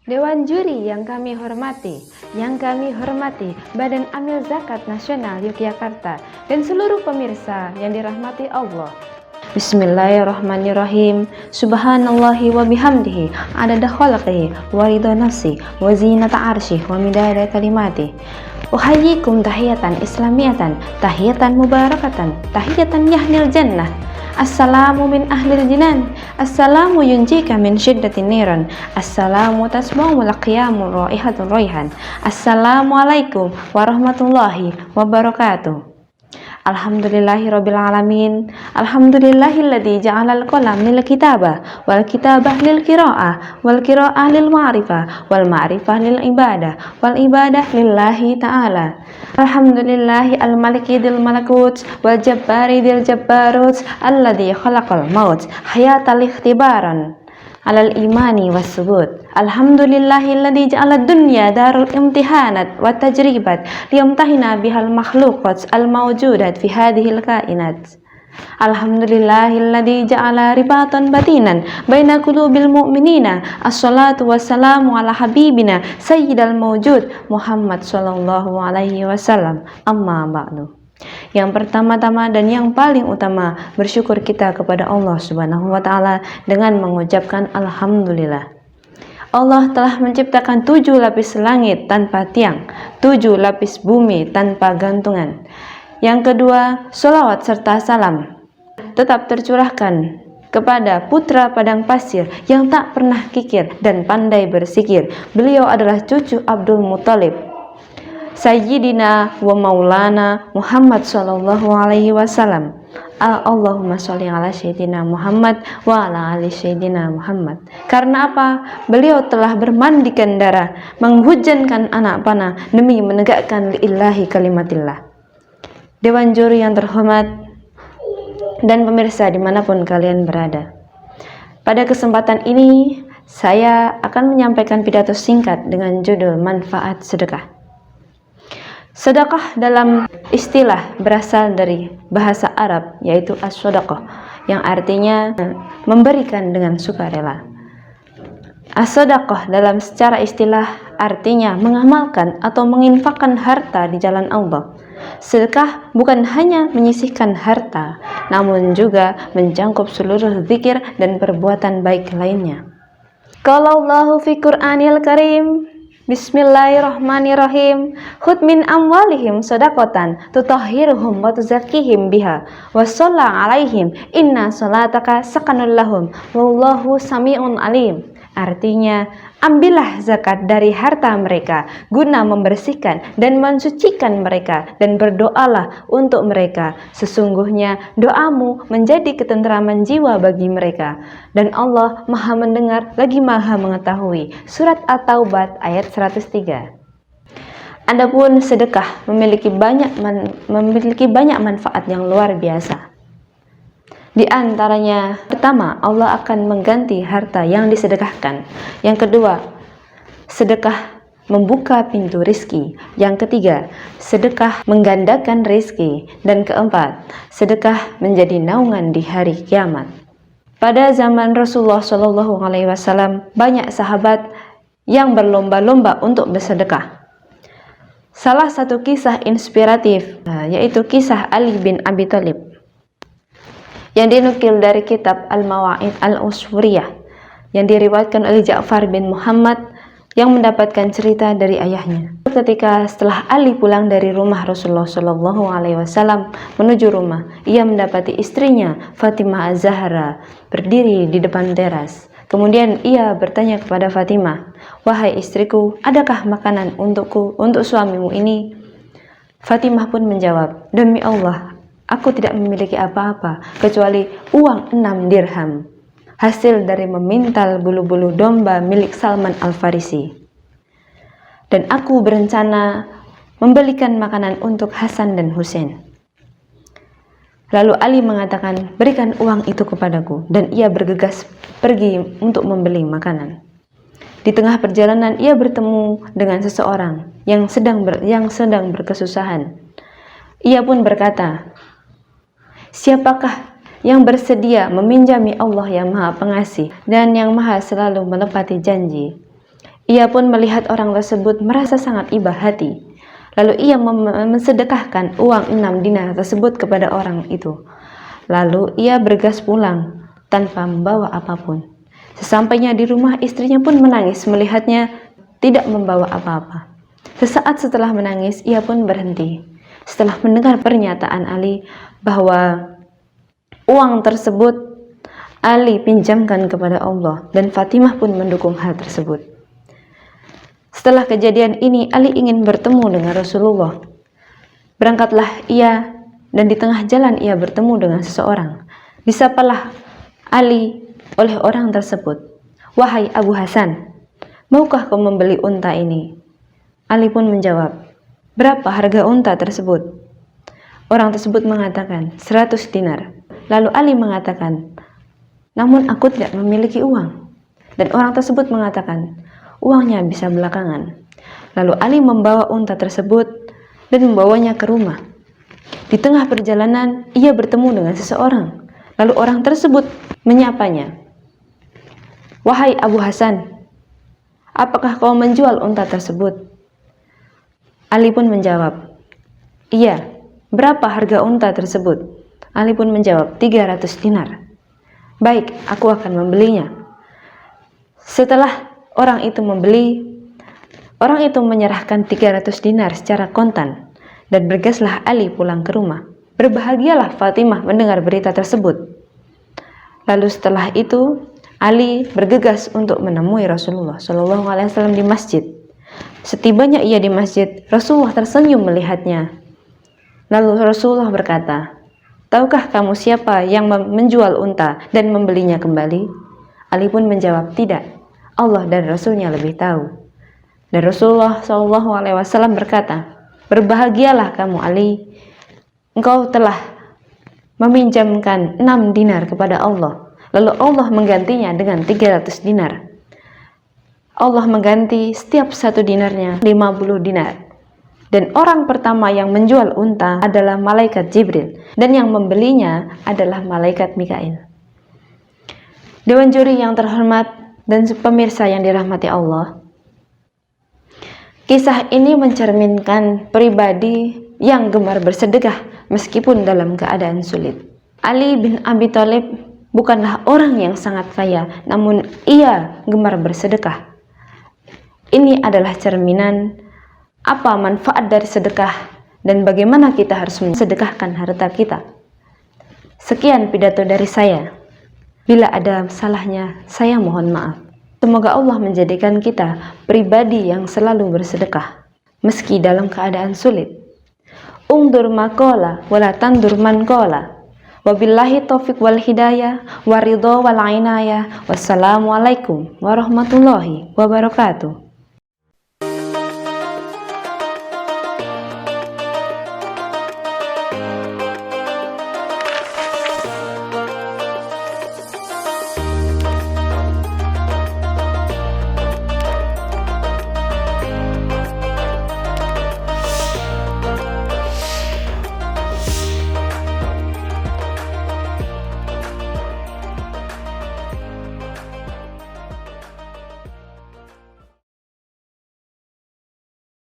Dewan Juri yang kami hormati, Badan Amil Zakat Nasional Yogyakarta, dan seluruh pemirsa yang dirahmati Allah. Bismillahirrahmanirrahim. Subhanallahi wa bihamdihi adada khalqihi wa ridha nafsi wa zinata arsyih wa midada kalimati. Uhayyikum tahiyatan islamiyatan, tahiyatan mubarakatan, tahiyatan yahnil jannah. Assalamu min ahlil jinan, assalamu yunjika min syiddatin niran, assalamu tasma'u laqiyamu raihatul raihan. Assalamualaikum warahmatullahi wabarakatuh. Alhamdulillahirabbil alamin. Alhamdulillahilladzi ja'alal qalam lil kitabah wal kitabah lil qiraah wal qiraah lil ma'rifah wal ma'rifah lil ibadah wal ibadah lillahi ta'ala. Alhamdulillahi al-maliki dil malakut wal jabbari dil jabbarut alladzi khalaqal maut hayatal ikhtibaran alal imani was subut. Alhamdulillahilladzi ja'ala dunya darul imtihanat wa tajribat liyamtahina bihal makhluqat al mawjudat fi hadhil kainat. Alhamdulillahilladzi ja'ala ribatan batinan baina qulubil mu'minina. Assalatu wassalamu ala habibina sayyidal mawjud Muhammad sallallahu alaihi wasallam. Amma ba'du. Yang pertama-tama dan yang paling utama, bersyukur kita kepada Allah Subhanahu wa ta'ala dengan mengucapkan alhamdulillah. Allah telah menciptakan 7 lapis langit tanpa tiang, 7 lapis bumi tanpa gantungan. Yang kedua, sholawat serta salam tetap tercurahkan kepada putra padang pasir yang tak pernah kikir dan pandai bersikir. Beliau adalah cucu Abdul Muthalib, Sayyidina wa Maulana Muhammad sallallahu alaihi wasallam. Allahumma sholli ala Sayyidina Muhammad wa ala ali Sayyidina Muhammad. Karena apa? Beliau telah bermandikan darah, menghujankan anak panah demi menegakkan lillahi kalimatillah. Dewan juri yang terhormat dan pemirsa dimanapun kalian berada, pada kesempatan ini saya akan menyampaikan pidato singkat dengan judul manfaat sedekah. Sedekah dalam istilah berasal dari bahasa Arab, yaitu as-shadaqah, yang artinya memberikan dengan sukarela. As-shadaqah dalam secara istilah artinya mengamalkan atau menginfakkan harta di jalan Allah. Sedekah bukan hanya menyisihkan harta, namun juga mencakup seluruh zikir dan perbuatan baik lainnya. Qala Allahu fi Qur'anil Karim, Bismillahirrahmanirrahim. Khudh min amwalihim shadaqatan tutahhiruhum wa tuzakkihim biha wa shalla 'alaihim inna salataka sakanul lahum wallahu sami'un alim. Artinya, ambillah zakat dari harta mereka guna membersihkan dan mensucikan mereka, dan berdoalah untuk mereka. Sesungguhnya doamu menjadi ketentraman jiwa bagi mereka, dan Allah Maha mendengar lagi Maha mengetahui. Surat At-Taubah ayat 103. Adapun sedekah memiliki banyak manfaat yang luar biasa. Di antaranya, pertama, Allah akan mengganti harta yang disedekahkan. Yang kedua, sedekah membuka pintu rizki. Yang ketiga, sedekah menggandakan rizki. Dan keempat, sedekah menjadi naungan di hari kiamat. Pada zaman Rasulullah SAW, banyak sahabat yang berlomba-lomba untuk bersedekah. Salah satu kisah inspiratif yaitu kisah Ali bin Abi Thalib yang dinukil dari kitab Al-Mawa'id Al-Usfuriyah, yang diriwayatkan oleh Ja'far bin Muhammad yang mendapatkan cerita dari ayahnya. Ketika setelah Ali pulang dari rumah Rasulullah SAW menuju rumah, ia mendapati istrinya Fatimah Az-Zahra berdiri di depan teras. Kemudian ia bertanya kepada Fatimah, "Wahai istriku, adakah makanan untukku, untuk suamimu ini?" Fatimah pun menjawab, "Demi Allah, aku tidak memiliki apa-apa kecuali uang 6 dirham, hasil dari memintal bulu-bulu domba milik Salman Al-Farisi. Dan aku berencana membelikan makanan untuk Hasan dan Husain." Lalu Ali mengatakan, "Berikan uang itu kepadaku," dan ia bergegas pergi untuk membeli makanan. Di tengah perjalanan ia bertemu dengan seseorang yang sedang berkesusahan. Ia pun berkata, "Siapakah yang bersedia meminjami Allah yang Maha Pengasih dan yang Maha selalu menepati janji?" Ia pun melihat orang tersebut merasa sangat iba hati. Lalu ia mensedekahkan uang 6 dinar tersebut kepada orang itu. Lalu ia bergegas pulang tanpa membawa apapun. Sesampainya di rumah, istrinya pun menangis melihatnya tidak membawa apa-apa. Sesaat setelah menangis, ia pun berhenti. Setelah mendengar pernyataan Ali bahwa uang tersebut Ali pinjamkan kepada Allah, dan Fatimah pun mendukung hal tersebut. Setelah kejadian ini, Ali ingin bertemu dengan Rasulullah. Berangkatlah ia, dan di tengah jalan ia bertemu dengan seseorang. Disapalah Ali oleh orang tersebut, "Wahai Abu Hasan, maukah kau membeli unta ini?" Ali pun menjawab, "Berapa harga unta tersebut?" Orang tersebut mengatakan, 100 dinar. Lalu Ali mengatakan, "Namun aku tidak memiliki uang." Dan orang tersebut mengatakan, "Uangnya bisa belakangan." Lalu Ali membawa unta tersebut dan membawanya ke rumah. Di tengah perjalanan, ia bertemu dengan seseorang. Lalu orang tersebut menyapanya, "Wahai Abu Hasan, apakah kau menjual unta tersebut?" Ali pun menjawab, "Iya, berapa harga unta tersebut?" Ali pun menjawab, 300 dinar. "Baik, aku akan membelinya." Setelah orang itu membeli, orang itu menyerahkan 300 dinar secara kontan, dan bergegaslah Ali pulang ke rumah. Berbahagialah Fatimah mendengar berita tersebut. Lalu setelah itu, Ali bergegas untuk menemui Rasulullah SAW di masjid. Setibanya ia di masjid, Rasulullah tersenyum melihatnya. Lalu Rasulullah berkata, "Tahukah kamu siapa yang menjual unta dan membelinya kembali?" Ali pun menjawab, "Tidak, Allah dan Rasulnya lebih tahu." Dan Rasulullah SAW berkata, "Berbahagialah kamu Ali, engkau telah meminjamkan 6 dinar kepada Allah, lalu Allah menggantinya dengan 300 dinar. Allah mengganti setiap 1 dinarnya 50 dinar. Dan orang pertama yang menjual unta adalah malaikat Jibril, dan yang membelinya adalah malaikat Mikail." Dewan juri yang terhormat dan pemirsa yang dirahmati Allah, kisah ini mencerminkan pribadi yang gemar bersedekah meskipun dalam keadaan sulit. Ali bin Abi Thalib bukanlah orang yang sangat kaya, namun ia gemar bersedekah. Ini adalah cerminan apa manfaat dari sedekah dan bagaimana kita harus mensedekahkan harta kita. Sekian pidato dari saya. Bila ada salahnya, saya mohon maaf. Semoga Allah menjadikan kita pribadi yang selalu bersedekah, meski dalam keadaan sulit. Ungdur maqala wala tandur man qala. Wabillahi taufiq wal hidayah, waridho wal inayah. Wassalamualaikum warahmatullahi wabarakatuh.